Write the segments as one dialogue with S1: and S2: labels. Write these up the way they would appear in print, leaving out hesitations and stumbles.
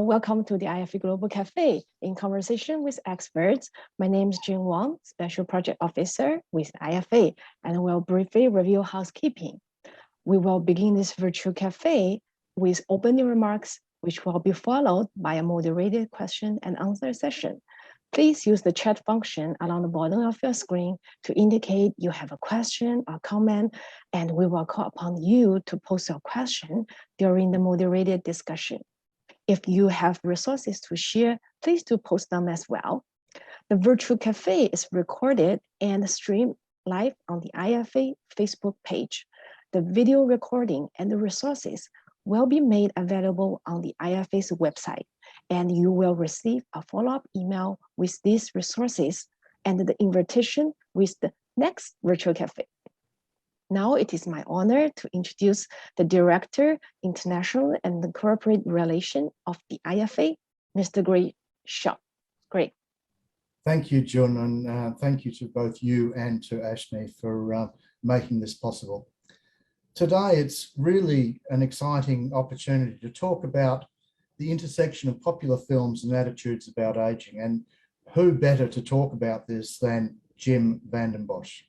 S1: Welcome to the IFA Global Cafe. In conversation with experts, my name is Jing Wang, Special Project Officer with IFA, and we'll briefly review housekeeping. We will begin this virtual cafe with opening remarks, which will be followed by a moderated question and answer session. Please use the chat function along the bottom of your screen to indicate you have a question or comment, and we will call upon you to post your question during the moderated discussion. If you have resources to share, please do post them as well. The virtual cafe is recorded and streamed live on the IFA Facebook page. The video recording and the resources will be made available on the IFA's website, and you will receive a follow-up email with these resources and the invitation with the next virtual cafe. Now it is my honor to introduce the Director, International and Corporate Relations of the IFA, Mr. Greg Shaw. Greg.
S2: Thank you, Jun, and thank you to both you and to Ashni for making this possible. Today, it's really an exciting opportunity to talk about the intersection of popular films and attitudes about aging, and who better to talk about this than Jim Vanden Bosch.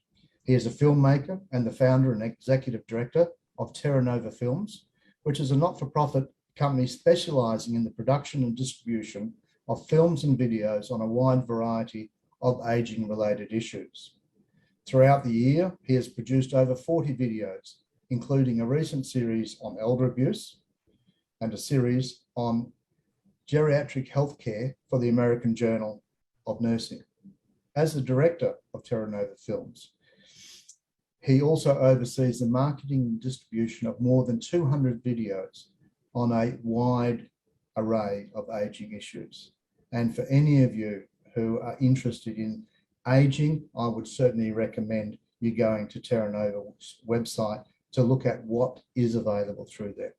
S2: He is a filmmaker and the founder and executive director of Terra Nova Films, which is a not-for-profit company specializing in the production and distribution of films and videos on a wide variety of aging-related issues. Throughout the year, he has produced over 40 videos, including a recent series on elder abuse and a series on geriatric healthcare for the American Journal of Nursing. As the director of Terra Nova Films, he also oversees the marketing and distribution of more than 200 videos on a wide array of aging issues. And for any of you who are interested in aging, I would certainly recommend you going to Terra Nova's website to look at what is available through there.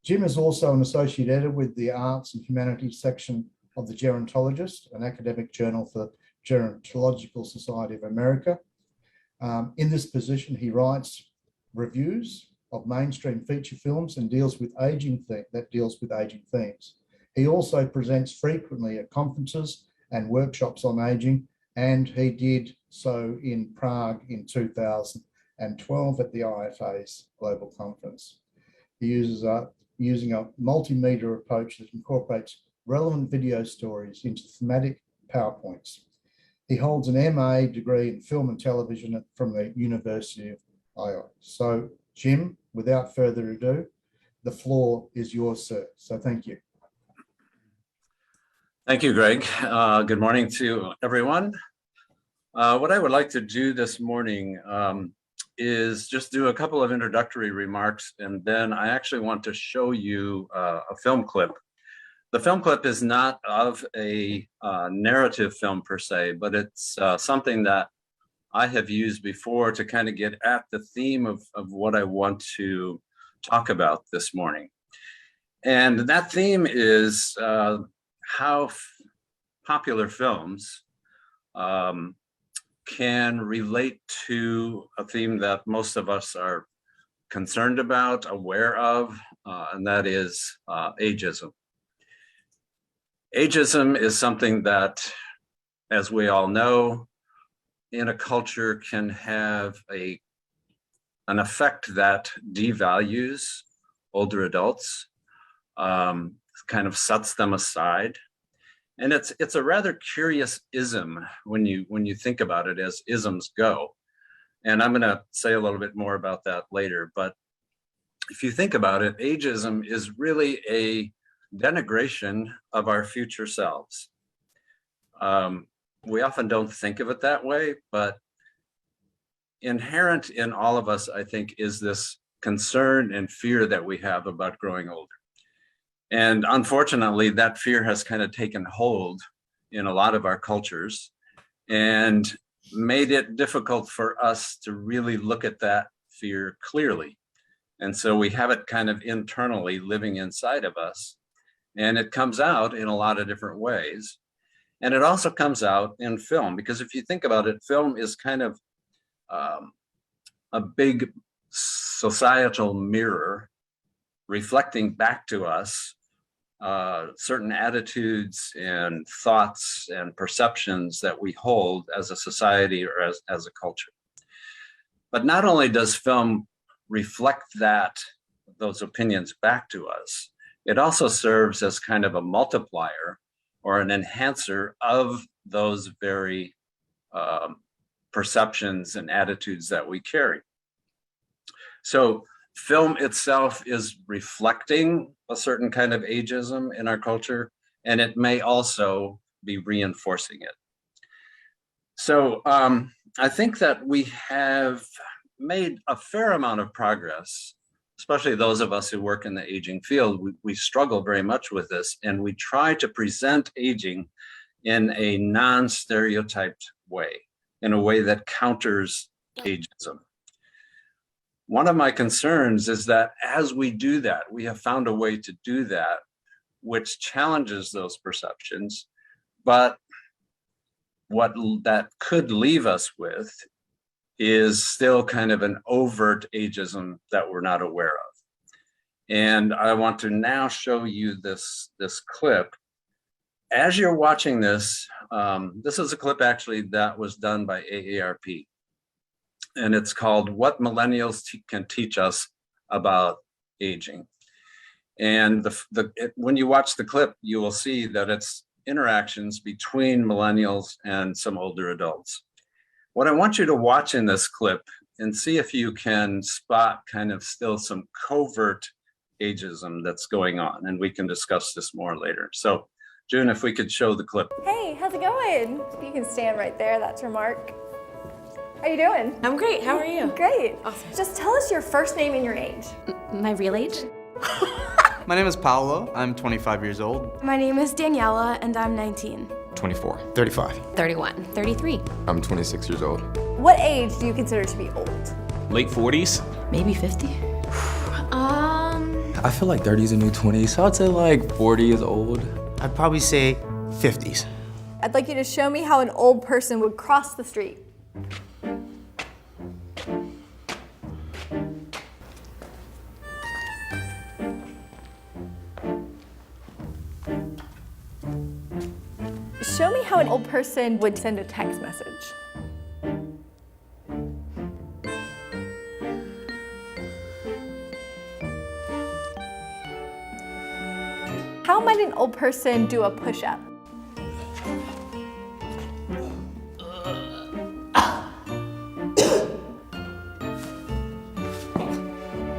S2: Jim is also an associate editor with the Arts and Humanities section of the Gerontologist, an academic journal for Gerontological Society of America. In this position, he writes reviews of mainstream feature films and deals with aging themes. He also presents frequently at conferences and workshops on aging, and he did so in Prague in 2012 at the IFA's Global Conference. He uses using a multimedia approach that incorporates relevant video stories into thematic PowerPoints. He holds an MA degree in film and television from the University of Iowa. So, Jim, without further ado, the floor is yours, sir. So thank you.
S3: Thank you, Greg. Good morning to everyone. What I would like to do this morning is just do a couple of introductory remarks, and then I actually want to show you a film clip. The film clip is not of a narrative film per se, but it's something that I have used before to kind of get at the theme of what I want to talk about this morning. And that theme is how popular films can relate to a theme that most of us are concerned about, aware of, and that is ageism. Ageism is something that, as we all know, in a culture can have an effect that devalues older adults, kind of sets them aside. And it's a rather curious ism when you think about it as isms go. And I'm going to say a little bit more about that later. But if you think about it, ageism is really a denigration of our future selves. We often don't think of it that way, but inherent in all of us, I think, is this concern and fear that we have about growing older. And unfortunately, that fear has kind of taken hold in a lot of our cultures and made it difficult for us to really look at that fear clearly. And so we have it kind of internally living inside of us. And it comes out in a lot of different ways. And it also comes out in film, because if you think about it, film is kind of a big societal mirror reflecting back to us certain attitudes and thoughts and perceptions that we hold as a society or as a culture. But not only does film reflect those opinions back to us, it also serves as kind of a multiplier or an enhancer of those very perceptions and attitudes that we carry. So film itself is reflecting a certain kind of ageism in our culture, and it may also be reinforcing it. So I think that we have made a fair amount of progress, especially those of us who work in the aging field. We struggle very much with this, and we try to present aging in a non-stereotyped way, in a way that counters ageism. One of my concerns is that as we do that, we have found a way to do that which challenges those perceptions, but what that could leave us with is still kind of an overt ageism that we're not aware of. And I want to now show you this clip. As you're watching this, this is a clip actually that was done by AARP. And it's called What Millennials Can Teach Us About Aging. And when you watch the clip, you will see that it's interactions between millennials and some older adults. What I want you to watch in this clip and see if you can spot kind of still some covert ageism that's going on, and we can discuss this more later. So June, if we could show the clip.
S4: Hey, how's it going? You can stand right there, that's Remark. How you doing?
S5: I'm great, how are you?
S4: Great.
S5: Awesome.
S4: Just tell us your first name and your age.
S5: My real age?
S6: My name is Paolo. I'm 25 years old.
S7: My name is Daniela, and I'm 19.
S8: 24.
S6: 35.
S5: 31. 33.
S8: I'm 26 years old.
S4: What age do you consider to be old?
S8: Late 40s?
S5: Maybe 50.
S8: I feel like 30 is a new 20, so I'd say like 40 is old.
S6: I'd probably say 50s.
S4: I'd like you to show me how an old person would cross the street. Show me how an old person would send a text message. How might an old person do a push-up?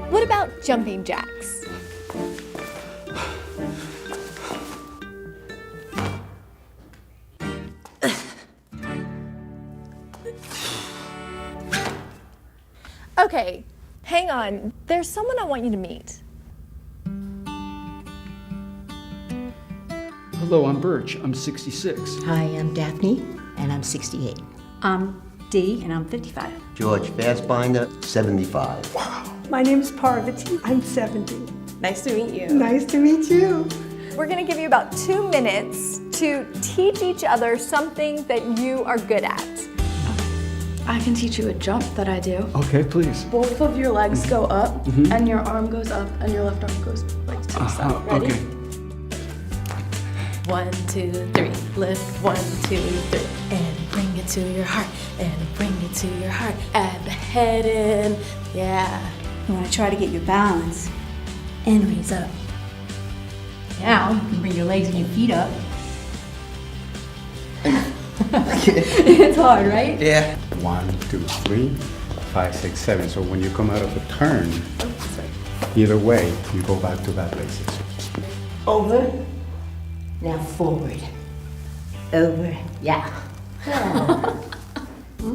S4: What about jumping jacks? Okay, hang on. There's someone I want you to meet.
S9: Hello, I'm Birch. I'm 66.
S10: Hi, I'm Daphne, and I'm 68.
S11: I'm Dee, and I'm 55.
S12: George Fassbinder, 75. Wow.
S13: My name is Parvati. I'm 70.
S5: Nice to meet you.
S13: Nice to meet you.
S4: We're gonna give you about 2 minutes to teach each other something that you are good at.
S7: I can teach you a jump that I do.
S9: Okay, please.
S7: Both of your legs go up, and your arm goes up, and your left arm goes like to the side. Ready?
S9: Okay.
S5: 1, 2, 3. Lift 1, 2, 3. And bring it to your heart. And bring it to your heart. Add the head in. Yeah.
S11: You want to try to get your balance and raise up. Now you can bring your legs and your feet up. It's hard, right?
S6: Yeah.
S9: 1, 2, 3, 5, 6, 7. So when you come out of a turn, either way, you go back to that basis.
S10: Over. Now forward. Over. Yeah.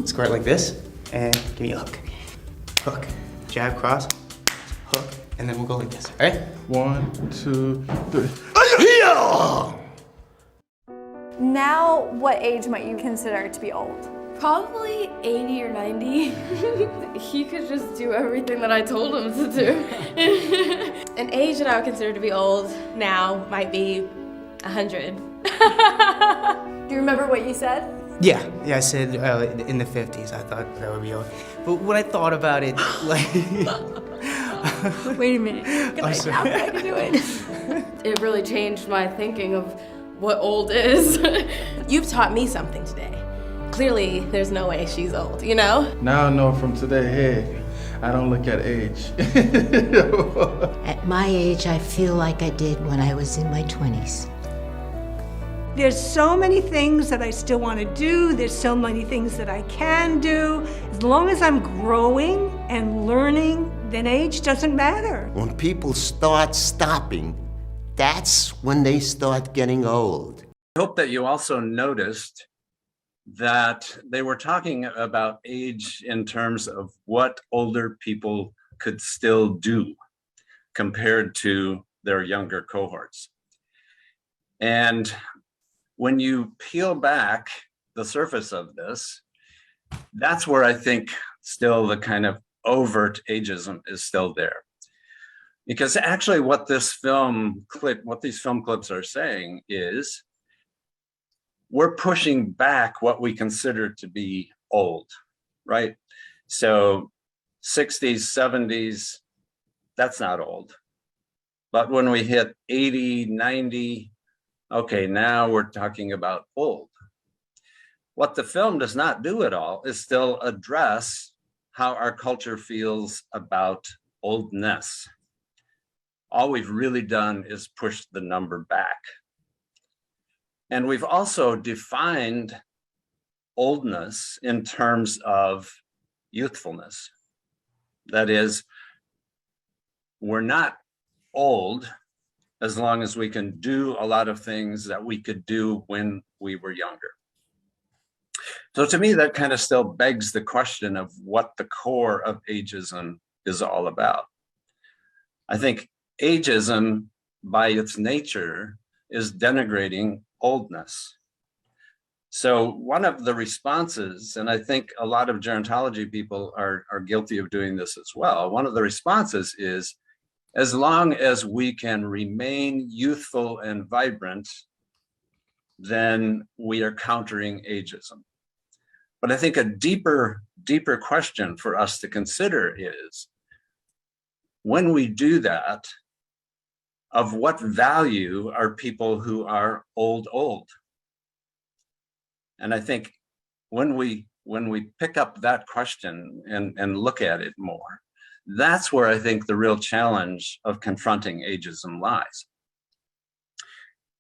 S6: Square it like this, and give me a hook. Hook. Jab, cross, hook, and then we'll go like this, all right?
S9: 1, 2, 3.
S4: Now, what age might you consider to be old?
S7: Probably 80 or 90. He could just do everything that I told him to do.
S5: An age that I would consider to be old now might be 100.
S4: Do you remember what you said?
S6: Yeah, I said in the 50s. I thought that would be old. But when I thought about it, like,
S7: Wait a minute. Can I tap? I can do it. It really changed my thinking of what old is.
S5: You've taught me something today. Clearly, there's no way she's old, you know?
S9: Now I know from today, hey, I don't look at age.
S10: At my age, I feel like I did when I was in my 20s.
S13: There's so many things that I still want to do. There's so many things that I can do. As long as I'm growing and learning, then age doesn't matter.
S12: When people start stopping, that's when they start getting old.
S3: I hope that you also noticed that they were talking about age in terms of what older people could still do compared to their younger cohorts. And when you peel back the surface of this, that's where I think still the kind of overt ageism is still there. Because actually what these film clips are saying is, we're pushing back what we consider to be old, right? So 60s, 70s, that's not old. But when we hit 80, 90, okay, now we're talking about old. What the film does not do at all is still address how our culture feels about oldness. All we've really done is push the number back. And we've also defined oldness in terms of youthfulness. That is, we're not old as long as we can do a lot of things that we could do when we were younger. So to me, that kind of still begs the question of what the core of ageism is all about. I think ageism, by its nature, is denigrating oldness. So one of the responses, and I think a lot of gerontology people are guilty of doing this as well, one of the responses is, as long as we can remain youthful and vibrant, then we are countering ageism. But I think a deeper question for us to consider is, when we do that, of what value are people who are old? And I think when we pick up that question and look at it more, that's where I think the real challenge of confronting ageism lies.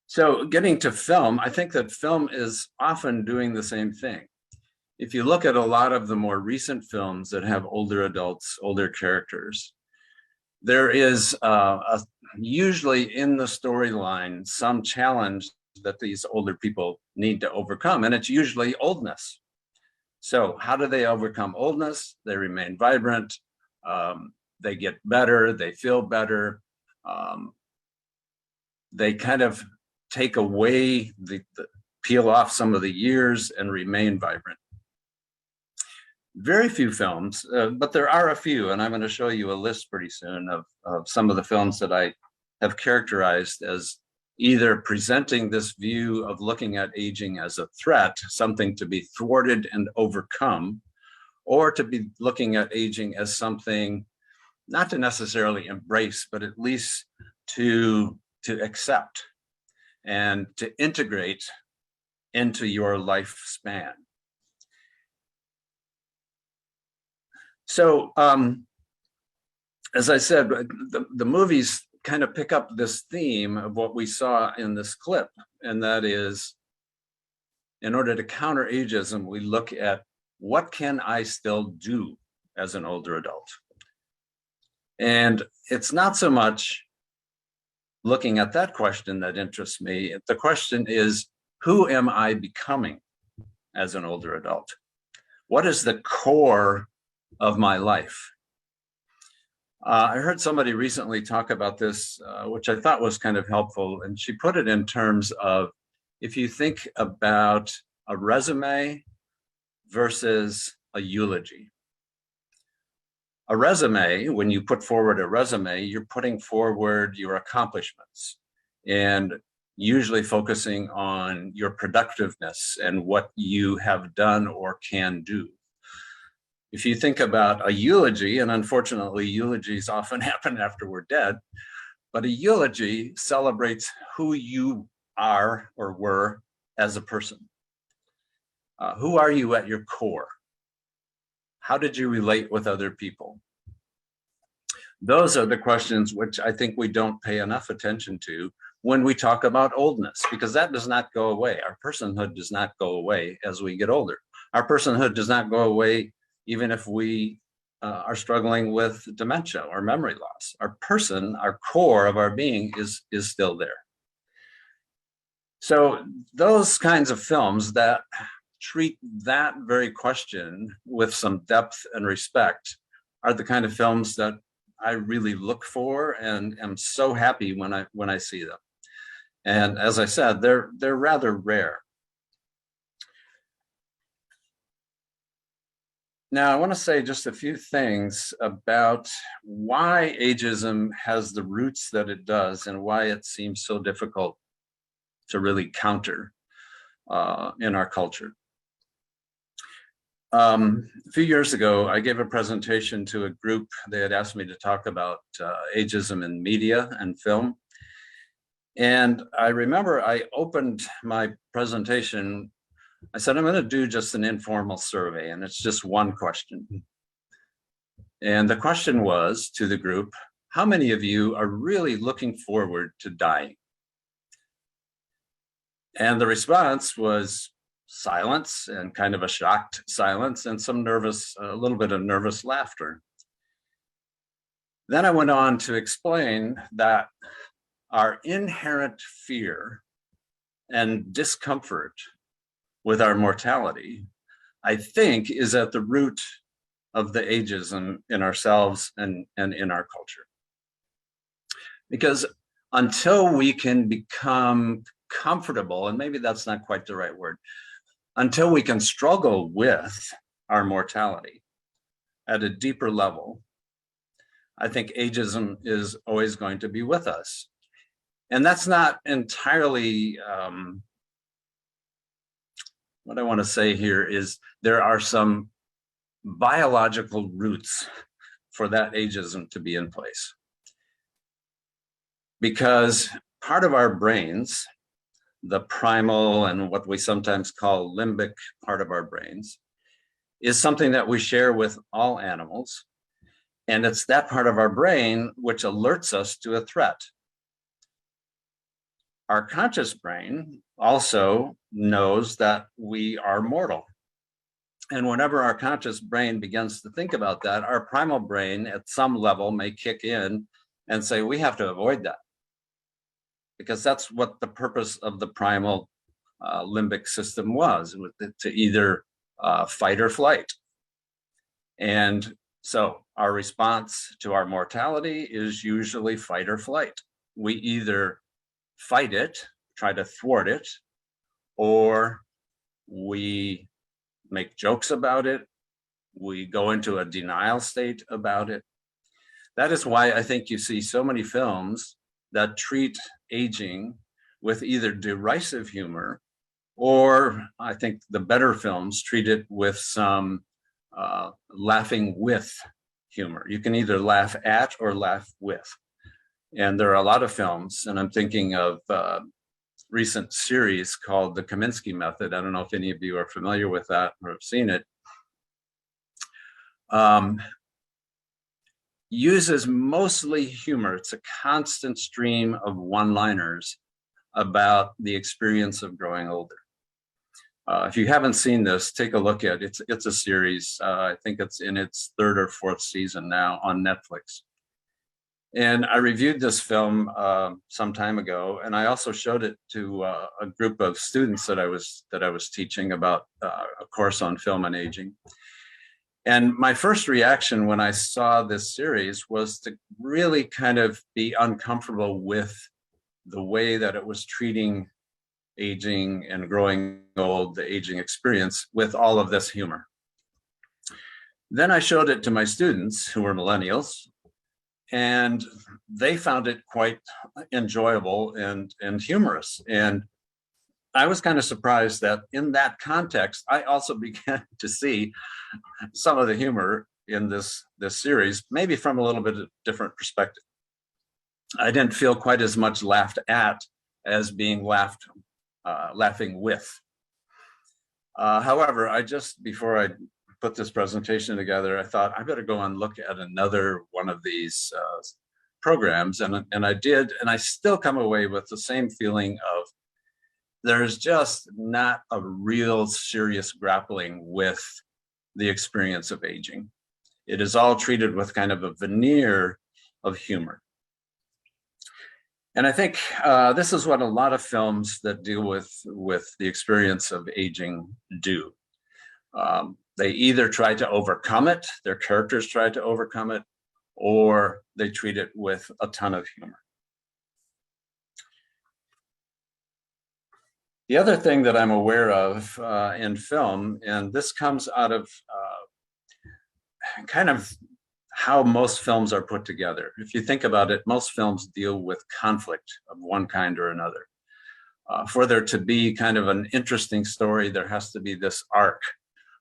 S3: So getting to film, I think that film is often doing the same thing. If you look at a lot of the more recent films that have older adults, older characters, there is usually in the storyline some challenge that these older people need to overcome, and it's usually oldness. So how do they overcome oldness? They remain vibrant, they get better, they feel better, they kind of take away, peel off some of the years and remain vibrant. Very few films, but there are a few, and I'm going to show you a list pretty soon of some of the films that I have characterized as either presenting this view of looking at aging as a threat, something to be thwarted and overcome, or to be looking at aging as something not to necessarily embrace, but at least to accept and to integrate into your lifespan. So, as I said, the movies kind of pick up this theme of what we saw in this clip, and that is, in order to counter ageism, we look at what can I still do as an older adult? And it's not so much looking at that question that interests me. The question is, who am I becoming as an older adult? What is the core of my life? I heard somebody recently talk about this, which I thought was kind of helpful. And she put it in terms of, if you think about a resume versus a eulogy. A resume, when you put forward a resume, you're putting forward your accomplishments and usually focusing on your productiveness and what you have done or can do. If you think about a eulogy, and unfortunately eulogies often happen after we're dead, but a eulogy celebrates who you are or were as a person. Who are you at your core? How did you relate with other people? Those are the questions which I think we don't pay enough attention to when we talk about oldness, because that does not go away. Our personhood does not go away as we get older. Our personhood does not go away even if we are struggling with dementia or memory loss. Our person, our core of our being is still there. So those kinds of films that treat that very question with some depth and respect are the kind of films that I really look for and am so happy when I see them. And as I said, they're rather rare. Now, I want to say just a few things about why ageism has the roots that it does and why it seems so difficult to really counter in our culture. A few years ago, I gave a presentation to a group. They had asked me to talk about ageism in media and film. And I remember I opened my presentation. I said, I'm going to do just an informal survey, and it's just one question. And the question was to the group, how many of you are really looking forward to dying? And the response was silence, and kind of a shocked silence, and some nervous, a little bit of nervous laughter. Then I went on to explain that our inherent fear and discomfort with our mortality, I think, is at the root of the ageism in ourselves and in our culture. Because until we can become comfortable, and maybe that's not quite the right word, until we can struggle with our mortality at a deeper level, I think ageism is always going to be with us. And that's not entirely, what I want to say here is there are some biological roots for that ageism to be in place. Because part of our brains, the primal and what we sometimes call limbic part of our brains, is something that we share with all animals. And it's that part of our brain which alerts us to a threat. Our conscious brain also knows that we are mortal. And whenever our conscious brain begins to think about that, our primal brain at some level may kick in and say, we have to avoid that. Because that's what the purpose of the primal limbic system was, to either fight or flight. And so our response to our mortality is usually fight or flight. We either fight it, try to thwart it, or we make jokes about it, we go into a denial state about it. That is why I think you see so many films that treat aging with either derisive humor, or I think the better films treat it with some laughing with humor. You can either laugh at or laugh with. And there are a lot of films, and I'm thinking of a recent series called The Kaminsky Method. I don't know if any of you are familiar with that or have seen it. Uses mostly humor. It's a constant stream of one-liners about the experience of growing older. If you haven't seen this, take a look at it. It's a series. I think it's in its 3rd or 4th season now on Netflix. And I reviewed this film some time ago, and I also showed it to a group of students that I was teaching about a course on film and aging. And my first reaction when I saw this series was to really kind of be uncomfortable with the way that it was treating aging and growing old, the aging experience, with all of this humor. Then I showed it to my students, who were millennials, and they found it quite enjoyable and humorous. And I was kind of surprised that in that context, I also began to see some of the humor in this series, maybe from a little bit of different perspective. I didn't feel quite as much laughed at as being laughing with. However, before I put this presentation together, I thought I better go and look at another one of these programs, and I did, and I still come away with the same feeling of there's just not a real serious grappling with the experience of aging. It is all treated with kind of a veneer of humor. And I think this is what a lot of films that deal with the experience of aging do. They either try to overcome it, their characters try to overcome it, or they treat it with a ton of humor. The other thing that I'm aware of in film, and this comes out of kind of how most films are put together. If you think about it, most films deal with conflict of one kind or another. For there to be kind of an interesting story, there has to be this arc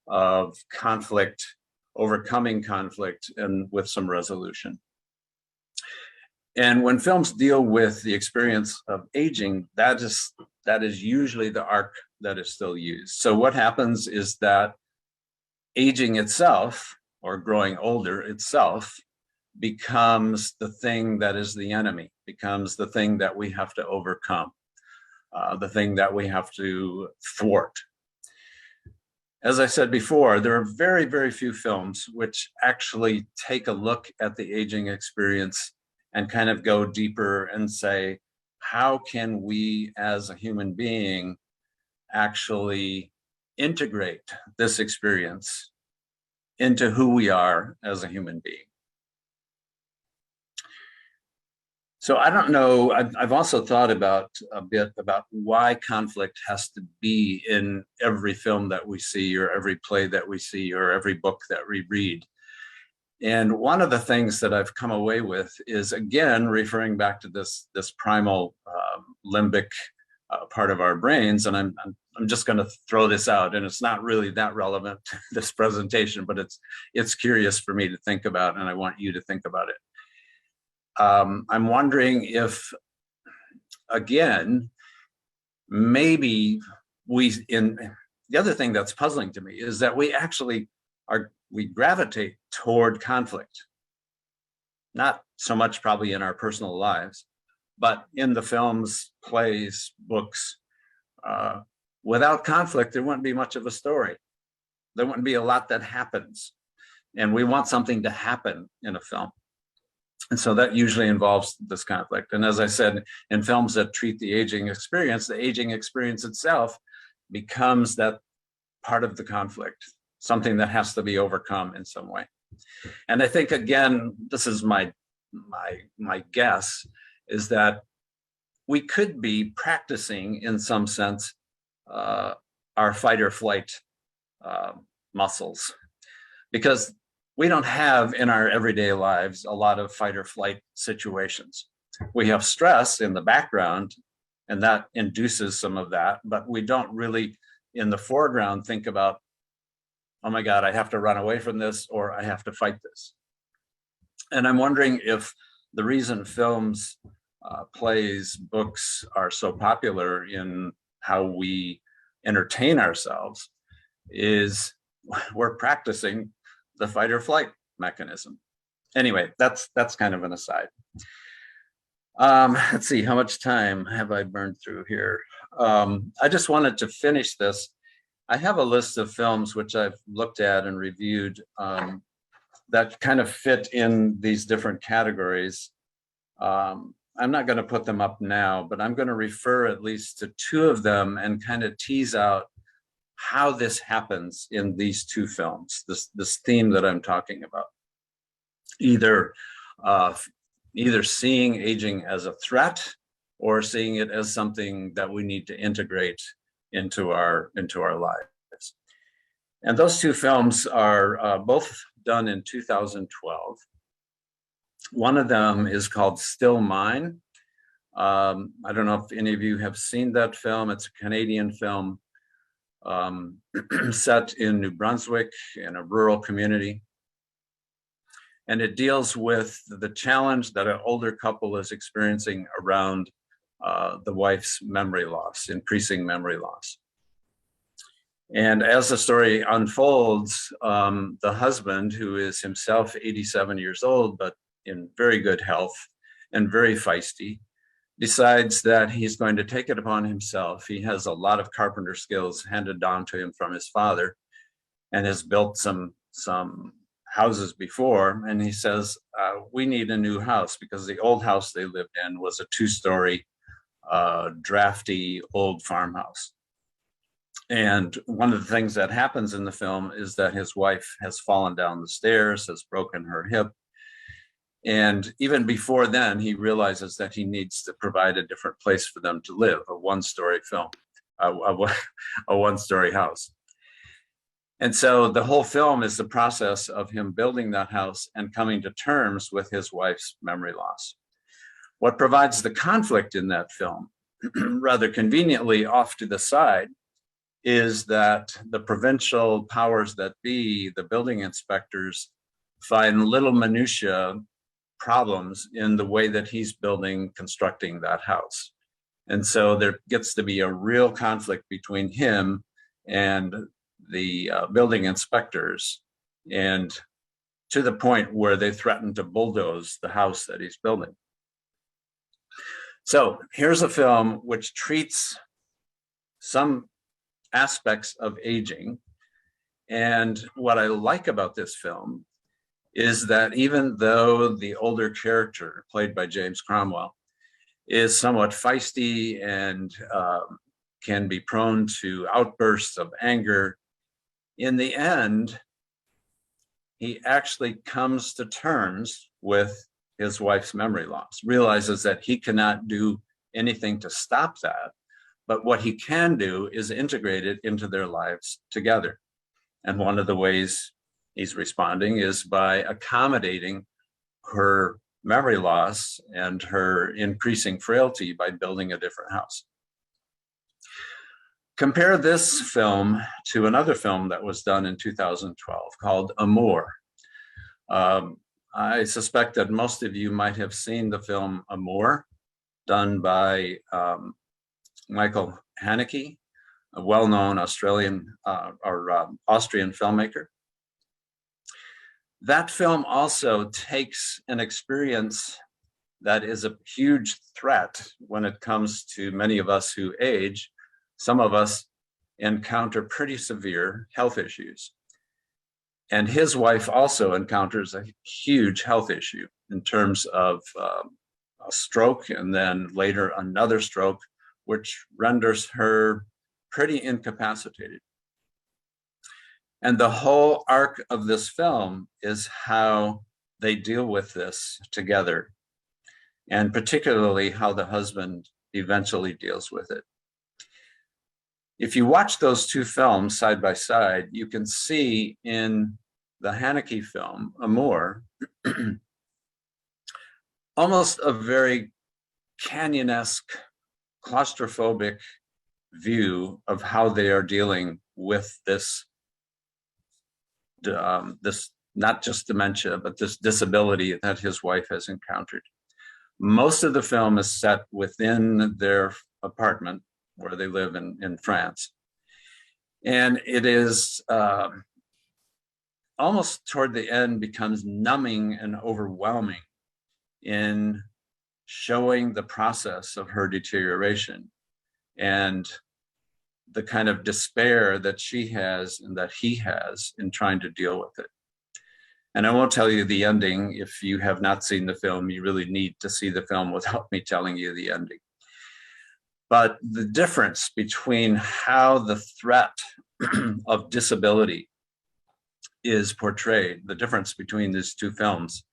S3: of conflict, overcoming conflict, and with some resolution. And when films deal with the experience of aging, that is usually the arc that is still used. So what happens is that aging itself, or growing older itself, becomes the thing that is the enemy, becomes the thing that we have to overcome, the thing that we have to thwart. As I said before, there are very, very few films which actually take a look at the aging experience and kind of go deeper and say, how can we as a human being actually integrate this experience into who we are as a human being? So I don't know, I've also thought a bit about why conflict has to be in every film that we see, or every play that we see, or every book that we read. And one of the things that I've come away with is, again, referring back to this primal limbic part of our brains, and I'm just going to throw this out, and it's not really that relevant to this presentation, but it's curious for me to think about, and I want you to think about it. I'm wondering if, again, maybe the other thing that's puzzling to me is that we actually we gravitate toward conflict, not so much probably in our personal lives, but in the films, plays, books. Without conflict, there wouldn't be much of a story. There wouldn't be a lot that happens. And we want something to happen in a film. And so that usually involves this conflict. And as I said, in films that treat the aging experience itself becomes that part of the conflict, something that has to be overcome in some way. And I think, again, this is my guess, is that we could be practicing, in some sense, our fight or flight muscles, because we don't have in our everyday lives a lot of fight or flight situations. We have stress in the background, and that induces some of that, but we don't really, in the foreground, think about, oh my God, I have to run away from this, or I have to fight this. And I'm wondering if the reason films, plays, books are so popular in how we entertain ourselves is we're practicing the fight or flight mechanism. Anyway, that's kind of an aside. Let's see, how much time have I burned through here? I just wanted to finish this. I have a list of films which I've looked at and reviewed that kind of fit in these different categories. I'm not going to put them up now, but I'm going to refer at least to two of them and kind of tease out how this happens in these two films, this theme that I'm talking about. Either seeing aging as a threat, or seeing it as something that we need to integrate into our lives. And those two films are both done in 2012. One of them is called Still Mine. I don't know if any of you have seen that film. It's a Canadian film set in New Brunswick in a rural community. And it deals with the challenge that an older couple is experiencing around the wife's memory loss, increasing memory loss. And as the story unfolds, the husband, who is himself 87 years old, but in very good health and very feisty, decides that he's going to take it upon himself. He has a lot of carpenter skills handed down to him from his father and has built some houses before. And he says, we need a new house, because the old house they lived in was a 2-story, drafty old farmhouse. And one of the things that happens in the film is that his wife has fallen down the stairs, has broken her hip. And even before then, he realizes that he needs to provide a different place for them to live, a 1-story a 1-story house. And so the whole film is the process of him building that house and coming to terms with his wife's memory loss. What provides the conflict in that film, rather conveniently off to the side, is that the provincial powers that be, the building inspectors, find little minutia problems in the way that he's constructing that house. And so there gets to be a real conflict between him and the building inspectors, and to the point where they threaten to bulldoze the house that he's building. So here's a film which treats some aspects of aging. And what I like about this film is that even though the older character, played by James Cromwell, is somewhat feisty and can be prone to outbursts of anger, in the end, he actually comes to terms with his wife's memory loss, realizes that he cannot do anything to stop that, but what he can do is integrate it into their lives together. And one of the ways he's responding is by accommodating her memory loss and her increasing frailty by building a different house. Compare this film to another film that was done in 2012 called Amour. I suspect that most of you might have seen the film Amour, done by Michael Haneke, a well-known Austrian filmmaker. That film also takes an experience that is a huge threat when it comes to many of us who age. Some of us encounter pretty severe health issues. And his wife also encounters a huge health issue in terms of a stroke, and then later another stroke, which renders her pretty incapacitated. And the whole arc of this film is how they deal with this together, and particularly how the husband eventually deals with it. If you watch those two films side by side, you can see in the Haneke film, Amour, almost a very Canyon-esque, claustrophobic view of how they are dealing with this, not just dementia, but this disability that his wife has encountered. Most of the film is set within their apartment where they live in France. And it is almost toward the end becomes numbing and overwhelming in showing the process of her deterioration and the kind of despair that she has and that he has in trying to deal with it. And I won't tell you the ending. If you have not seen the film, you really need to see the film without me telling you the ending. But the difference between how the threat of disability is portrayed, the difference between these two films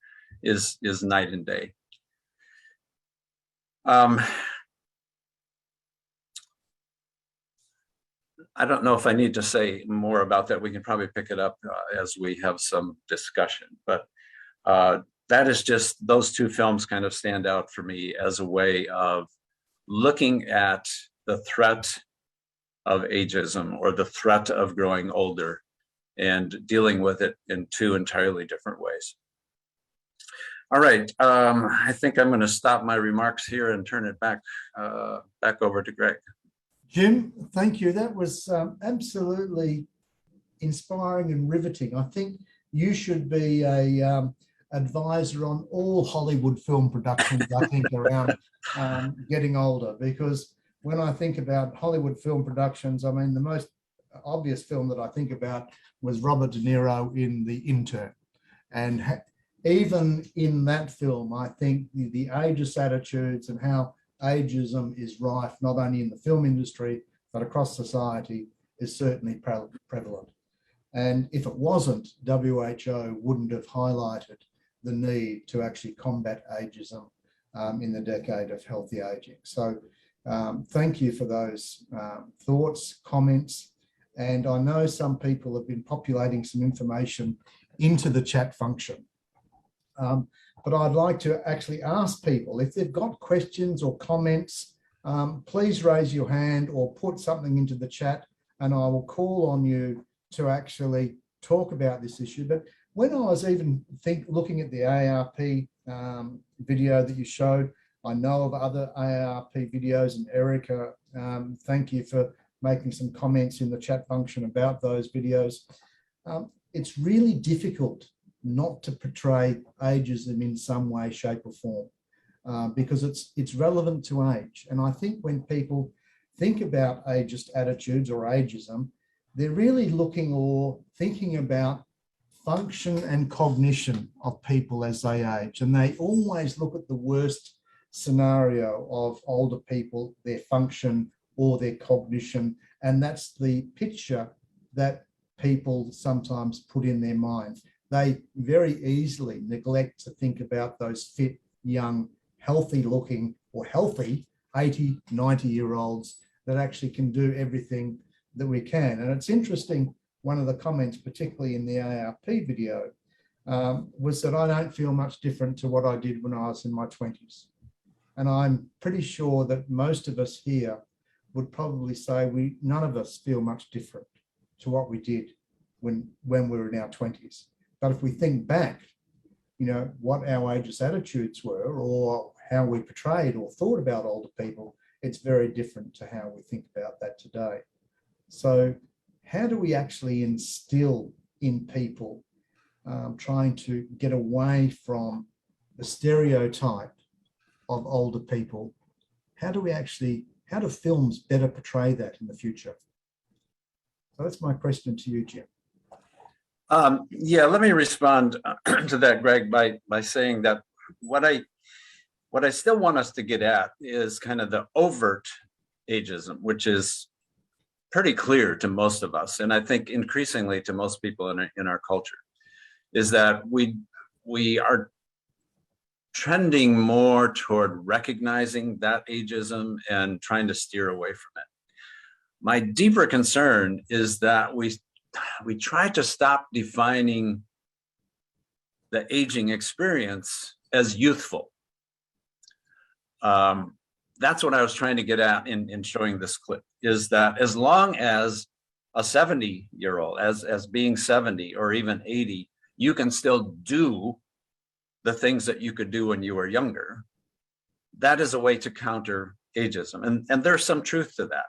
S3: is night and day. I don't know if I need to say more about that. We can probably pick it up as we have some discussion. But that is just, those two films kind of stand out for me as a way of looking at the threat of ageism or the threat of growing older and dealing with it in two entirely different ways. All right, I think I'm going to stop my remarks here and turn it back over to Greg.
S2: Jim, thank you. That was absolutely inspiring and riveting. I think you should be a advisor on all Hollywood film productions, I think, around getting older, because when I think about Hollywood film productions, I mean, the most obvious film that I think about was Robert De Niro in The Intern. And even in that film, I think the ageist attitudes and how ageism is rife, not only in the film industry, but across society, is certainly prevalent. And if it wasn't, WHO wouldn't have highlighted the need to actually combat ageism in the decade of healthy aging. So thank you for those thoughts, comments. And I know some people have been populating some information into the chat function. But I'd like to actually ask people, if they've got questions or comments, please raise your hand or put something into the chat, and I will call on you to actually talk about this issue. But when I was even looking at the AARP video that you showed, I know of other AARP videos, and Erica, thank you for making some comments in the chat function about those videos. It's really difficult not to portray ageism in some way, shape or form, because it's relevant to age. And I think when people think about ageist attitudes or ageism, they're really looking or thinking about function and cognition of people as they age. And they always look at the worst scenario of older people, their function or their cognition. And that's the picture that people sometimes put in their minds. They very easily neglect to think about those fit, young, healthy looking or healthy 80, 90-year-olds that actually can do everything that we can. And it's interesting, one of the comments, particularly in the AARP video, was that I don't feel much different to what I did when I was in my 20s. And I'm pretty sure that most of us here would probably say none of us feel much different to what we did when we were in our 20s. But if we think back, you know, what our ageist attitudes were or how we portrayed or thought about older people, it's very different to how we think about that today. So how do we actually instill in people trying to get away from the stereotype of older people? How do films better portray that in the future? So that's my question to you, Jim.
S3: Yeah, let me respond to that, Greg, by saying that what I still want us to get at is kind of the overt ageism, which is pretty clear to most of us, and I think increasingly to most people in our culture, is that we are trending more toward recognizing that ageism and trying to steer away from it. My deeper concern is that we try to stop defining the aging experience as youthful. That's what I was trying to get at in showing this clip, is that as long as a 70-year-old, as being 70 or even 80, you can still do the things that you could do when you were younger, that is a way to counter ageism. And there's some truth to that.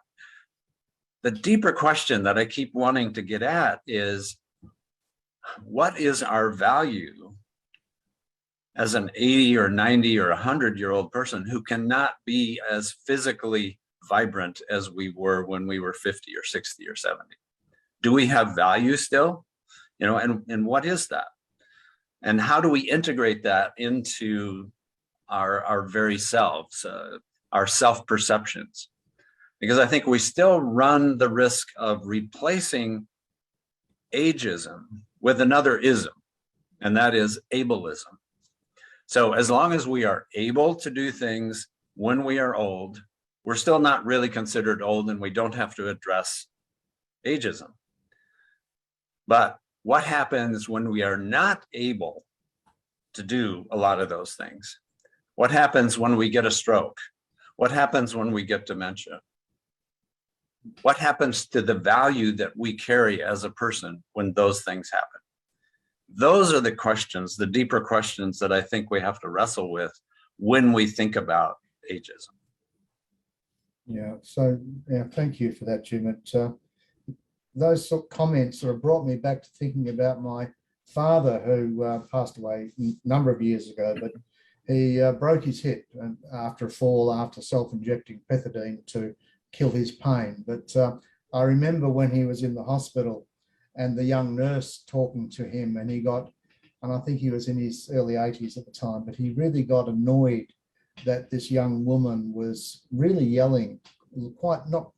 S3: The deeper question that I keep wanting to get at is, what is our value as an 80 or 90 or 100-year-old person who cannot be as physically vibrant as we were when we were 50 or 60 or 70? Do we have value still? You know, and what is that? And how do we integrate that into our very selves, our self-perceptions? Because I think we still run the risk of replacing ageism with another ism, and that is ableism. So as long as we are able to do things when we are old, we're still not really considered old, and we don't have to address ageism. But what happens when we are not able to do a lot of those things. What happens when we get a stroke? What happens when we get dementia? What happens to the value that we carry as a person when those things happen? Those are the questions, the deeper questions that I think we have to wrestle with when we think about ageism.
S2: Yeah, so yeah, thank you for that, Jim. Those sort of comments sort of brought me back to thinking about my father, who passed away a number of years ago, but he broke his hip after a fall, after self-injecting pethidine to kill his pain. But I remember when he was in the hospital and the young nurse talking to him, and I think he was in his early 80s at the time, but he really got annoyed that this young woman was really yelling, not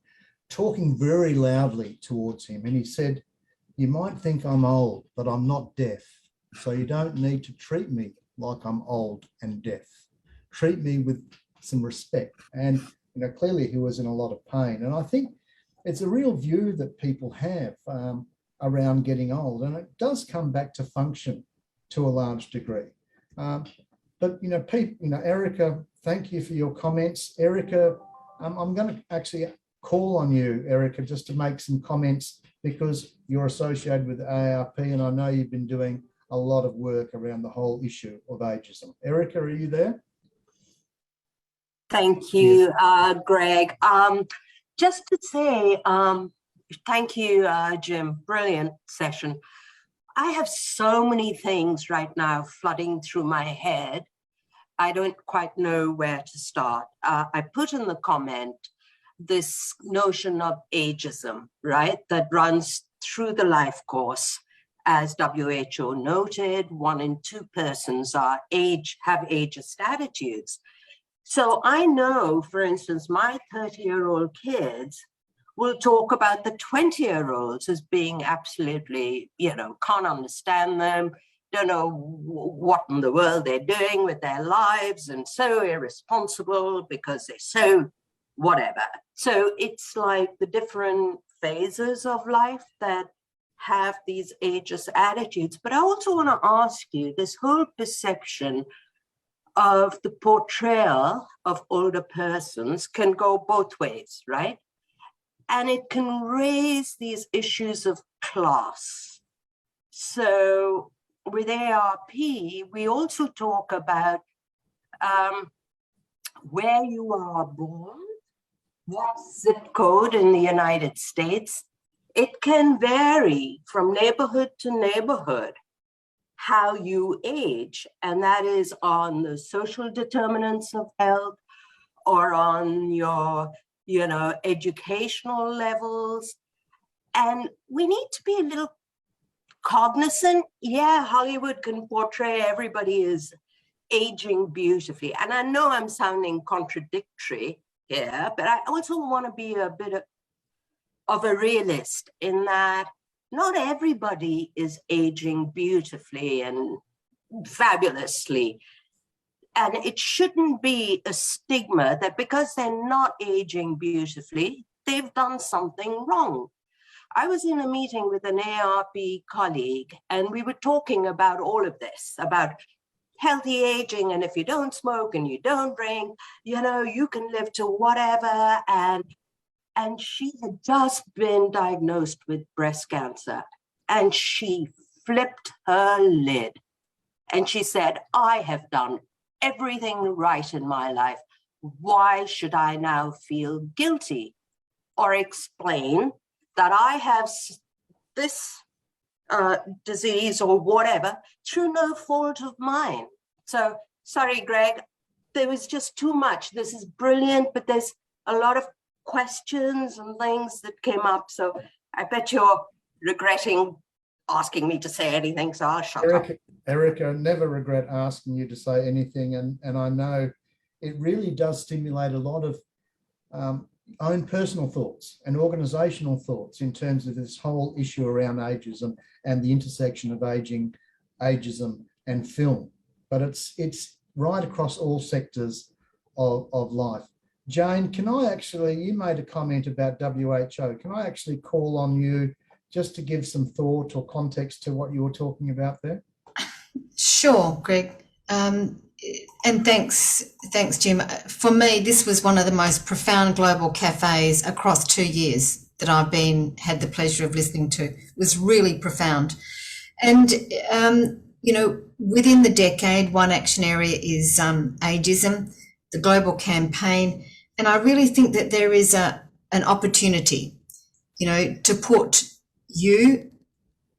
S2: talking very loudly towards him. And he said, "You might think I'm old, but I'm not deaf. So you don't need to treat me like I'm old and deaf. Treat me with some respect." And clearly he was in a lot of pain. And I think it's a real view that people have around getting old. And it does come back to function to a large degree. But Erica, thank you for your comments. Erica, I'm going to actually call on you, Erica, just to make some comments, because you're associated with AARP, and I know you've been doing a lot of work around the whole issue of ageism. Erica, are you there?
S14: Thank you, Greg. Just to say, thank you, Jim. Brilliant session. I have so many things right now flooding through my head. I don't quite know where to start. I put in the comment this notion of ageism, right, that runs through the life course. As WHO noted, 1 in 2 persons have ageist attitudes. So I know, for instance, my 30-year-old kids will talk about the 20-year-olds as being absolutely, can't understand them, don't know what in the world they're doing with their lives, and so irresponsible because they're so whatever. So it's like the different phases of life that have these ageist attitudes. But I also want to ask you, this whole perception of the portrayal of older persons can go both ways, right? And it can raise these issues of class. So with ARP, we also talk about where you are born, what zip code in the United States. It can vary from neighborhood to neighborhood how you age, and that is on the social determinants of health or on your educational levels. And we need to be a little cognizant. Yeah, Hollywood can portray everybody as aging beautifully. And I know I'm sounding contradictory here, but I also want to be a bit of a realist in that not everybody is aging beautifully and fabulously. And it shouldn't be a stigma that because they're not aging beautifully, they've done something wrong. I was in a meeting with an ARP colleague, and we were talking about all of this, about healthy aging, and if you don't smoke and you don't drink, you can live to whatever. And she had just been diagnosed with breast cancer, and she flipped her lid. And she said, "I have done everything right in my life. Why should I now feel guilty or explain that I have this disease or whatever through no fault of mine?" So sorry, Greg, there was just too much. This is brilliant, but there's a lot of questions and things that came up. So I bet you're regretting asking me to say anything, so I'll shut up.
S2: Erica, never regret asking you to say anything. And I know it really does stimulate a lot of own personal thoughts and organizational thoughts in terms of this whole issue around ageism and the intersection of ageism and film. But it's right across all sectors of life. Jane, you made a comment about WHO. Can I actually call on you just to give some thought or context to what you were talking about there?
S15: Sure, Greg.
S10: And thanks, Jim. For me, this was one of the most profound global cafes across 2 years that I've had the pleasure of listening to. It was really profound. And, you know, within the decade, one action area is ageism, the global campaign. And I really think that there is an opportunity, you know, to put you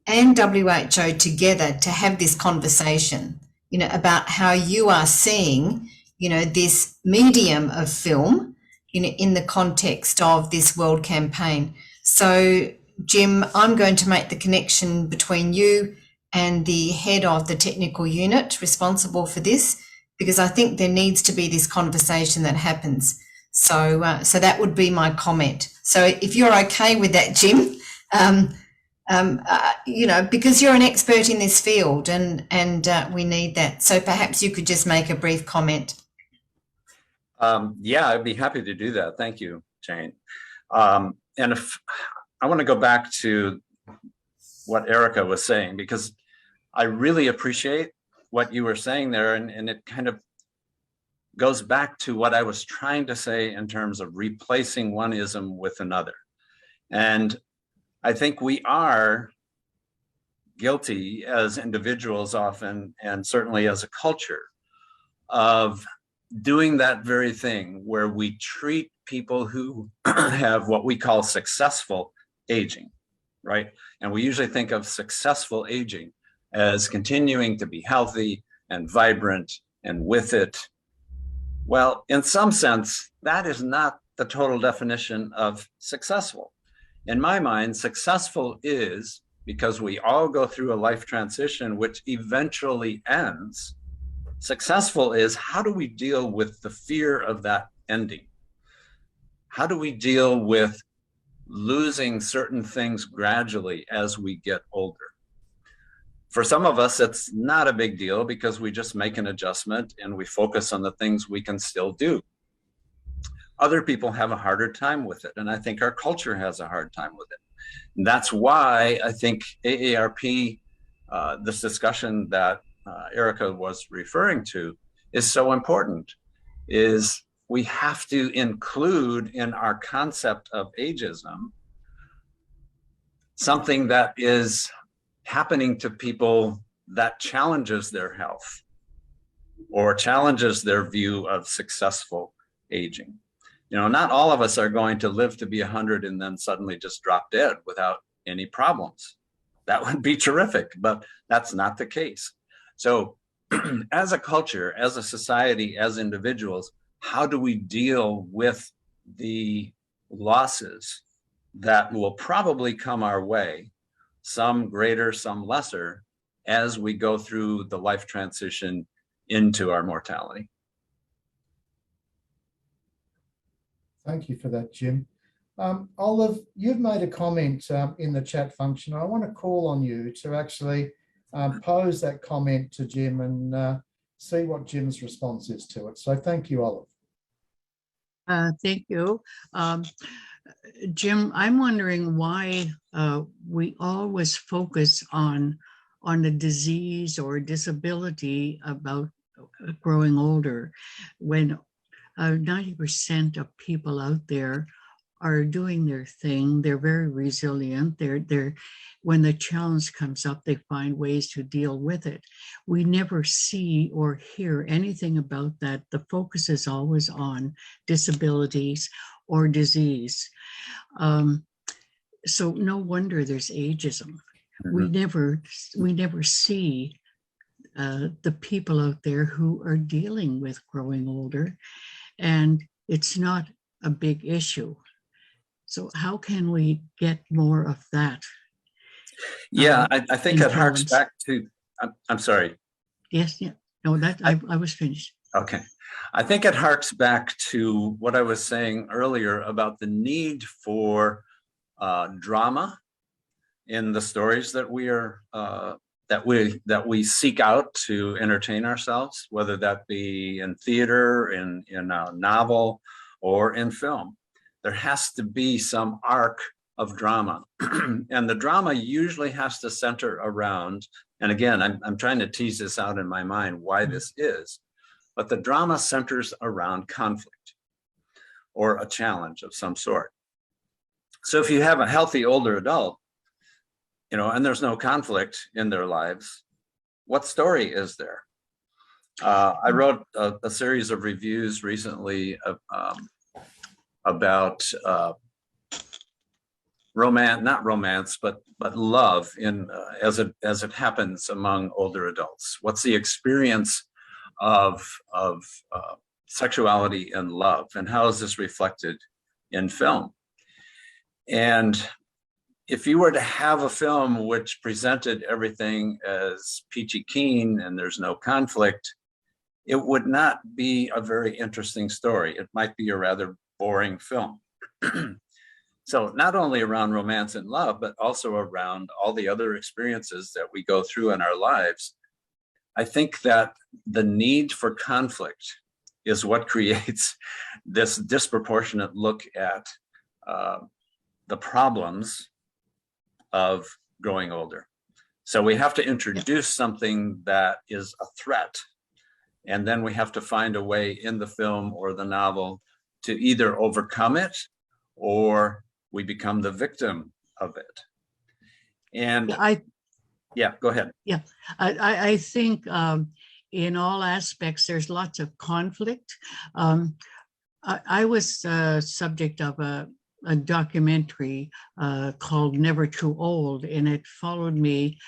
S10: and WHO together to have this conversation, you know, about how you are seeing, you know, this medium of film, you know, in the context of this world campaign. So, Jim, I'm going to make the connection between you and the head of the technical unit responsible for this, because I think there needs to be this conversation that happens. So, so that would be my comment. So if you're okay with that, Jim, you know, because you're an expert in this field and we need that. So perhaps you could just make a brief comment.
S3: Yeah, I'd be happy to do that. Thank you, Jane. And if I want to go back to what Erica was saying, because I really appreciate what you were saying there, and it kind of goes back to what I was trying to say in terms of replacing one ism with another. And I think we are guilty as individuals often, and certainly as a culture, of doing that very thing where we treat people who have what we call successful aging, right? And we usually think of successful aging as continuing to be healthy and vibrant and with it. Well, in some sense, that is not the total definition of successful. In my mind, successful is, because we all go through a life transition which eventually ends, successful is, how do we deal with the fear of that ending? How do we deal with losing certain things gradually as we get older? For some of us, it's not a big deal because we just make an adjustment and we focus on the things we can still do. Other people have a harder time with it, and I think our culture has a hard time with it. And that's why I think AARP, this discussion that Erica was referring to, is so important, is we have to include in our concept of ageism something that is happening to people that challenges their health or challenges their view of successful aging. You know, not all of us are going to live to be 100 and then suddenly just drop dead without any problems. That would be terrific, but that's not the case. So as a culture, as a society, as individuals, how do we deal with the losses that will probably come our way, some greater, some lesser, as we go through the life transition into our mortality?
S2: Thank you for that, Jim. Olive, you've made a comment in the chat function. I want to call on you to actually pose that comment to Jim and see what Jim's response is to it. So thank you, Olive.
S15: Thank you. Jim, I'm wondering why we always focus on a disease or disability about growing older, when 90% of people out there are doing their thing. They're very resilient. They're when the challenge comes up, they find ways to deal with it. We never see or hear anything about that. The focus is always on disabilities or disease. So no wonder there's ageism.
S3: Mm-hmm.
S15: We never see the people out there who are dealing with growing older, and it's not a big issue. So how can we get more of that?
S3: Yeah, I think it harks back to, I'm sorry.
S15: Yes, yeah, no, that I was finished.
S3: Okay. I think it harks back to what I was saying earlier about the need for drama in the stories that we are that we seek out to entertain ourselves, whether that be in theater, in a novel, or in film. There has to be some arc of drama. And the drama usually has to center around, and again, I'm trying to tease this out in my mind why this is, but the drama centers around conflict or a challenge of some sort. So if you have a healthy older adult, you know, and there's no conflict in their lives, what story is there? I wrote a series of reviews recently about not romance, but love as it happens among older adults. What's the experience of sexuality and love, and how is this reflected in film? And if you were to have a film which presented everything as peachy keen and there's no conflict, it would not be a very interesting story. It might be a rather boring film. So not only around romance and love, but also around all the other experiences that we go through in our lives, I think that the need for conflict is what creates this disproportionate look at the problems of growing older. So we have to introduce something that is a threat, and then we have to find a way in the film or the novel to either overcome it or we become the victim of it. And yeah, go ahead.
S15: Yeah, I think in all aspects, there's lots of conflict. I was subject of a documentary called Never Too Old, and it followed me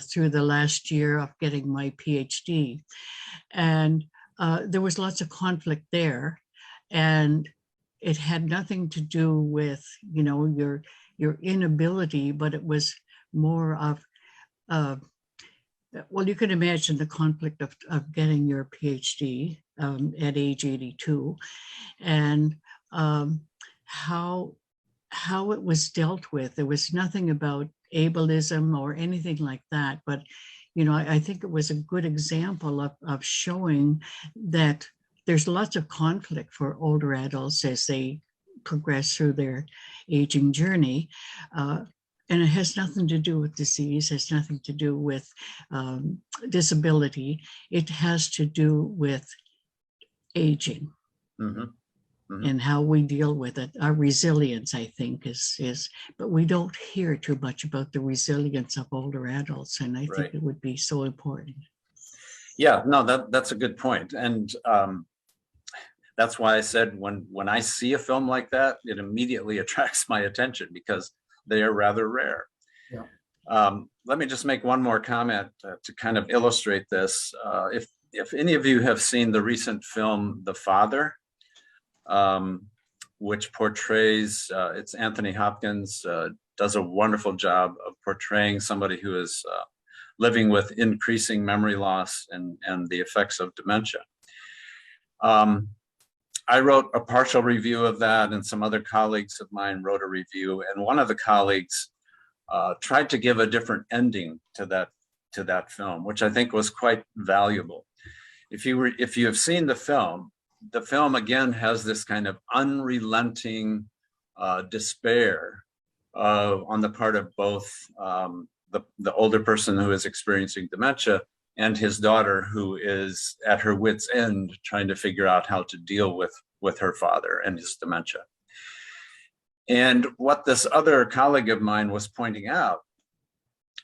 S15: through the last year of getting my PhD. And there was lots of conflict there, and it had nothing to do with, you know, your inability, but it was more of well, you can imagine the conflict of getting your PhD at age 82, and how it was dealt with. There was nothing about ableism or anything like that, but you know, I think it was a good example of showing that there's lots of conflict for older adults as they progress through their aging journey. And it has nothing to do with disease, has nothing to do with disability. It has to do with aging. Mm-hmm. Mm-hmm. And how we deal with it. Our resilience, I think, is, but we don't hear too much about the resilience of older adults. And I think it would be so important.
S3: Yeah, no, that's a good point. And that's why I said when I see a film like that, it immediately attracts my attention because they are rather rare. Yeah. Let me just make one more comment to kind of illustrate this. If any of you have seen the recent film, The Father, which portrays, it's Anthony Hopkins, does a wonderful job of portraying somebody who is living with increasing memory loss and the effects of dementia. I wrote a partial review of that, and some other colleagues of mine wrote a review, and one of the colleagues tried to give a different ending to that film, which I think was quite valuable. If you have seen the film again has this kind of unrelenting despair on the part of both the older person who is experiencing dementia and his daughter, who is at her wit's end trying to figure out how to deal with her father and his dementia. And what this other colleague of mine was pointing out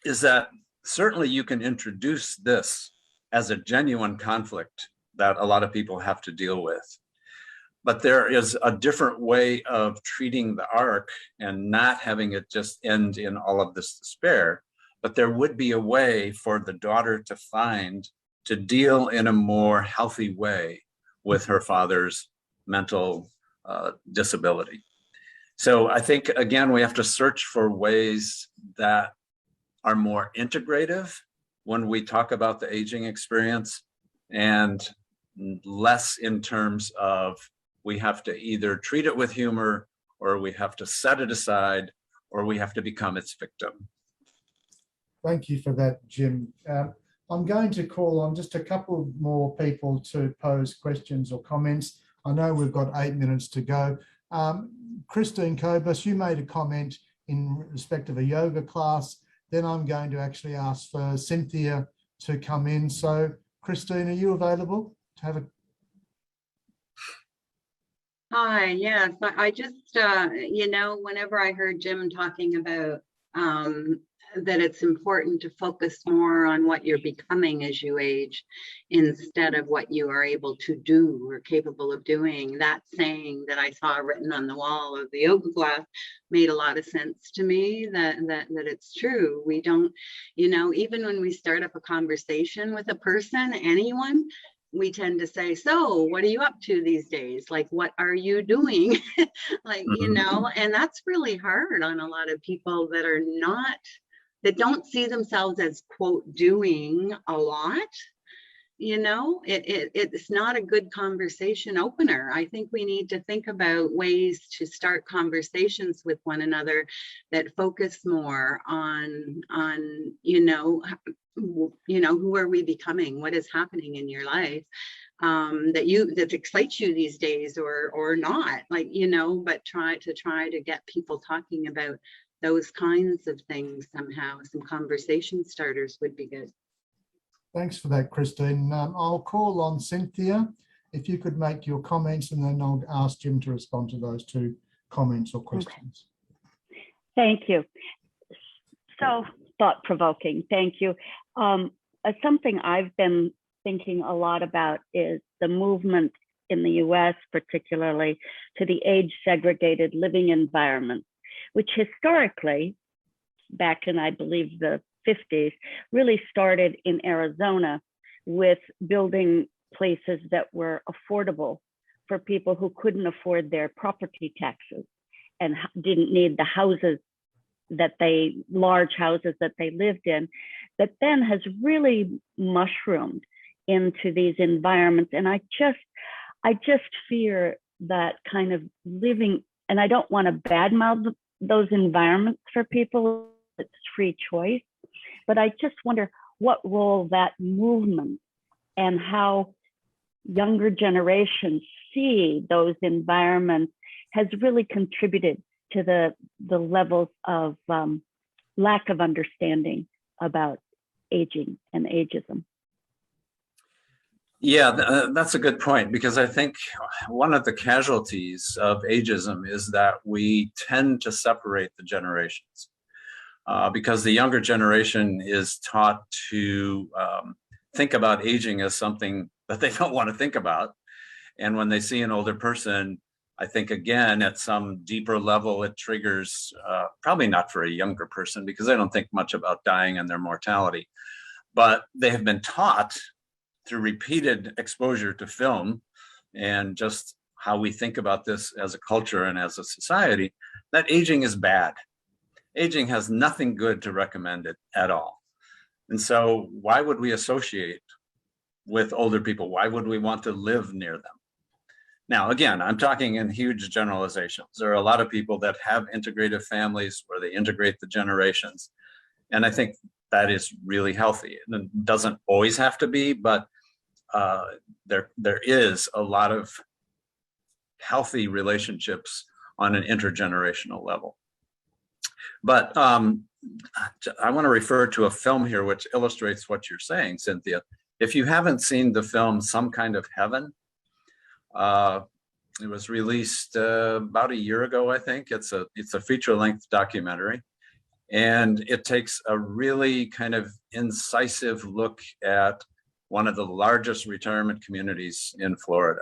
S3: is that certainly you can introduce this as a genuine conflict that a lot of people have to deal with. But there is a different way of treating the arc and not having it just end in all of this despair. But there would be a way for the daughter to deal in a more healthy way with her father's mental disability. So I think, again, we have to search for ways that are more integrative when we talk about the aging experience, and less in terms of we have to either treat it with humor, or we have to set it aside, or we have to become its victim.
S2: Thank you for that, Jim. I'm going to call on just a couple more people to pose questions or comments. I know we've got 8 minutes to go. Christine Kobus, you made a comment in respect of a yoga class. Then I'm going to actually ask for Cynthia to come in. So Christine, are you available to have a...
S16: Hi, yes, I just, you know, whenever I heard Jim talking about that it's important to focus more on what you're becoming as you age instead of what you are able to do or capable of doing, that saying that I saw written on the wall of the yoga class made a lot of sense to me, that it's true. We don't, you know, even when we start up a conversation with a person, anyone, we tend to say, so what are you up to these days? Like, what are you doing? Like, you know, and that's really hard on a lot of people that are not, that don't see themselves as quote doing a lot. You know, it's not a good conversation opener. I think we need to think about ways to start conversations with one another that focus more on you know, who are we becoming? What is happening in your life that excites you these days, or not, like, you know, but try to get people talking about those kinds of things somehow. Some conversation starters would be good.
S2: Thanks for that, Christine. I'll call on Cynthia. If you could make your comments, and then I'll ask Jim to respond to those two comments or questions.
S17: Okay. Thank you. So thought-provoking. Thank you. Something I've been thinking a lot about is the movement in the US, particularly to the age-segregated living environment, which historically, back in, I believe, the 50s, really started in Arizona with building places that were affordable for people who couldn't afford their property taxes and didn't need the houses that large houses that they lived in, that then has really mushroomed into these environments. And I just fear that kind of living, and I don't want to badmouth those environments for people, it's free choice, but I just wonder what role that movement and how younger generations see those environments has really contributed to the levels of lack of understanding about aging and ageism.
S3: Yeah, that's a good point, because I think one of the casualties of ageism is that we tend to separate the generations because the younger generation is taught to think about aging as something that they don't want to think about. And when they see an older person, I think, again, at some deeper level, it triggers, probably not for a younger person, because they don't think much about dying and their mortality, but they have been taught through repeated exposure to film and just how we think about this as a culture and as a society, that aging is bad. Aging has nothing good to recommend it at all. And so why would we associate with older people? Why would we want to live near them? Now, again, I'm talking in huge generalizations. There are a lot of people that have integrative families where they integrate the generations. And I think that is really healthy. And it doesn't always have to be, but there is a lot of healthy relationships on an intergenerational level. But I want to refer to a film here which illustrates what you're saying, Cynthia. If you haven't seen the film Some Kind of Heaven, it was released about a year ago, I think. It's a feature-length documentary, and it takes a really kind of incisive look at one of the largest retirement communities in Florida,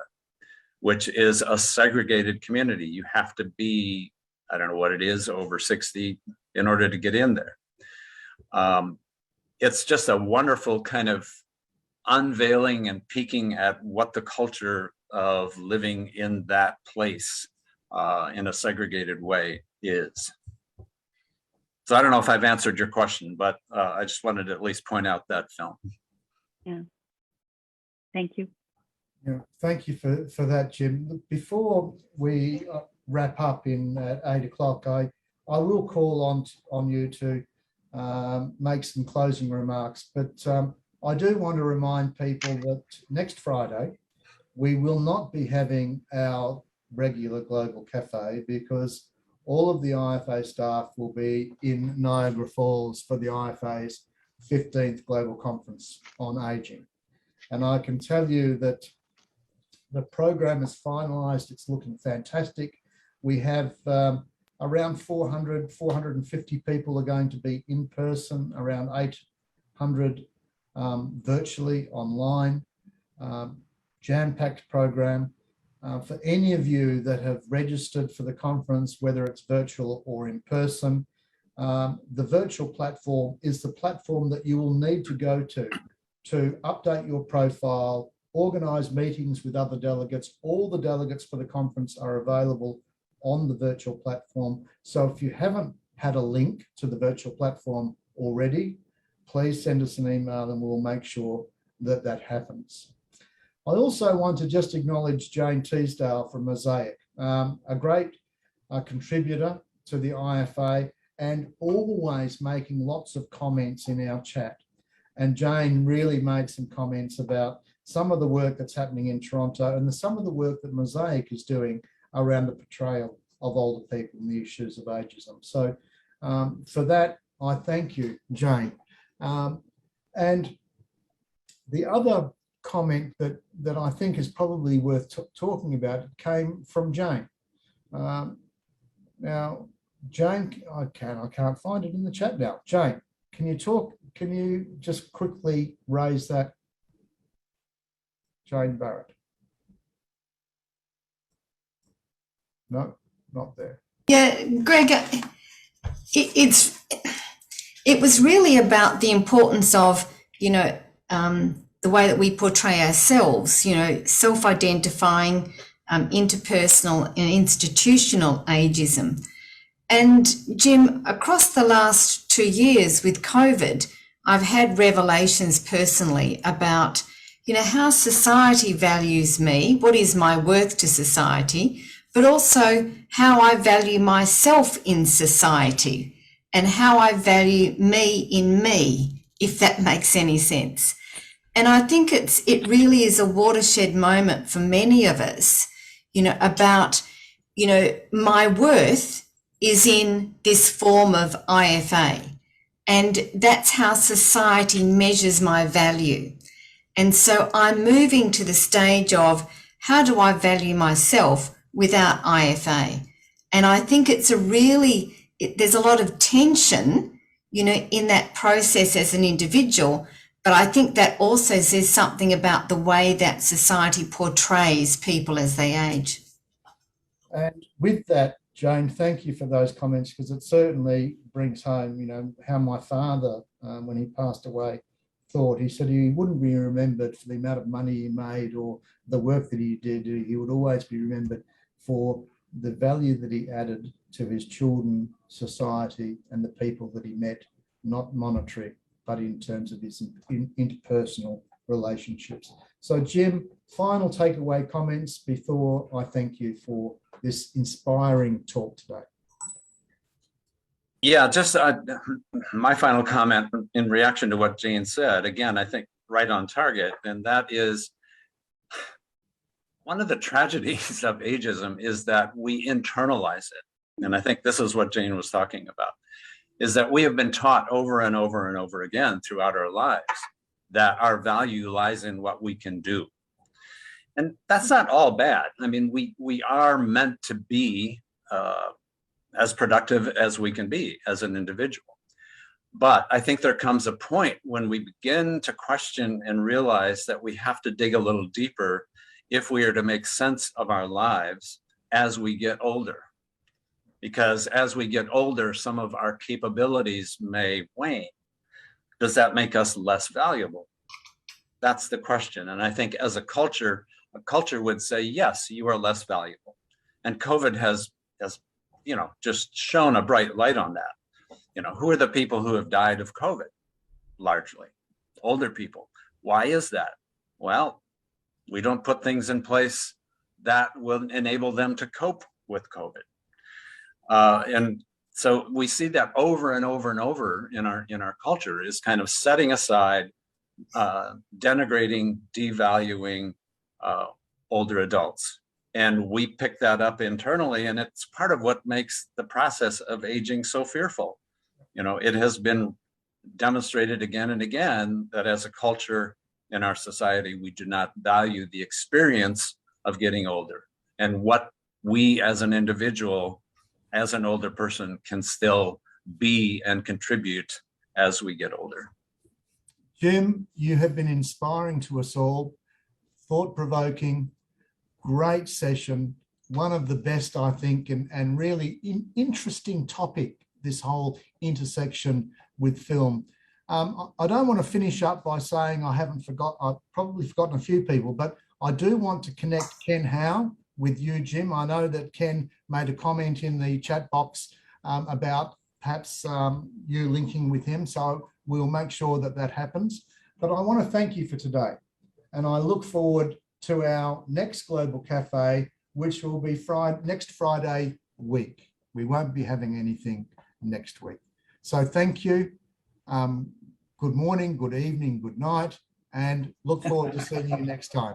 S3: which is a segregated community. You have to be, I don't know what it is, over 60 in order to get in there. It's just a wonderful kind of unveiling and peeking at what the culture of living in that place in a segregated way is. So I don't know if I've answered your question, but I just wanted to at least point out that film.
S17: Yeah. Thank you.
S2: Yeah, thank you for that, Jim. Before we wrap up at 8 o'clock, I will call on you to make some closing remarks, but I do want to remind people that next Friday, we will not be having our regular Global Cafe because all of the IFA staff will be in Niagara Falls for the IFA's 15th Global Conference on Aging. And I can tell you that the program is finalised. It's looking fantastic. We have around 450 people are going to be in person, around 800 virtually online. Jam-packed program. For any of you that have registered for the conference, whether it's virtual or in person, the virtual platform is the platform that you will need to go to update your profile, organise meetings with other delegates. All the delegates for the conference are available on the virtual platform. So if you haven't had a link to the virtual platform already, please send us an email and we'll make sure that that happens. I also want to just acknowledge Jane Teasdale from Mosaic, a great contributor to the IFA and always making lots of comments in our chat. And Jane really made some comments about some of the work that's happening in Toronto and some of the work that Mosaic is doing around the portrayal of older people and the issues of ageism. So for that, I thank you, Jane. And the other comment that I think is probably worth talking about came from Jane. Now, Jane, I can't find it in the chat now. Jane, can you just quickly raise that? Jane Barrett. No, not there.
S10: Yeah, Greg, it was really about the importance of, the way that we portray ourselves, self-identifying, interpersonal and institutional ageism. And Jim, across the last 2 years with COVID, I've had revelations personally about, how society values me, what is my worth to society, but also how I value myself in society and how I value me in me, if that makes any sense. And I think it really is a watershed moment for many of us, about, my worth is in this form of IFA. And that's how society measures my value. And so I'm moving to the stage of how do I value myself without IFA? And I think it's there's a lot of tension, in that process as an individual. But I think that also says something about the way that society portrays people as they age.
S2: And with that, Jane, thank you for those comments, because it certainly brings home, how my father, when he passed away, thought. He said he wouldn't be remembered for the amount of money he made or the work that he did. He would always be remembered for the value that he added to his children, society, and the people that he met, not monetary, but in terms of his interpersonal relationships. So Jim, final takeaway comments before I thank you for this inspiring talk today.
S3: Yeah, just my final comment in reaction to what Jane said, again, I think right on target, and that is one of the tragedies of ageism is that we internalize it. And I think this is what Jane was talking about, is that we have been taught over and over and over again throughout our lives that our value lies in what we can do. And that's not all bad. I mean, we are meant to be as productive as we can be as an individual. But I think there comes a point when we begin to question and realize that we have to dig a little deeper if we are to make sense of our lives as we get older. Because as we get older, some of our capabilities may wane. Does that make us less valuable? That's the question. And I think as a culture would say, yes, you are less valuable. And COVID has just shone a bright light on that. Who are the people who have died of COVID? Largely older people. Why is that? Well, we don't put things in place that will enable them to cope with COVID. And so we see that over and over and over in our culture is kind of setting aside, denigrating, devaluing older adults. And we pick that up internally, and it's part of what makes the process of aging so fearful. You know, it has been demonstrated again and again that as a culture in our society, we do not value the experience of getting older and what we as an individual, as an older person, can still be and contribute as we get older.
S2: Jim, you have been inspiring to us all, thought-provoking, great session, one of the best, I think, and really interesting topic, this whole intersection with film. I don't want to finish up by saying I've probably forgotten a few people, but I do want to connect Ken Howe with you, Jim. I know that Ken made a comment in the chat box about perhaps you linking with him, so we'll make sure that that happens. But I want to thank you for today, and I look forward to our next Global Cafe, which will be next Friday week. We won't be having anything next week. So thank you. Good morning, good evening, good night, and look forward to seeing you next time.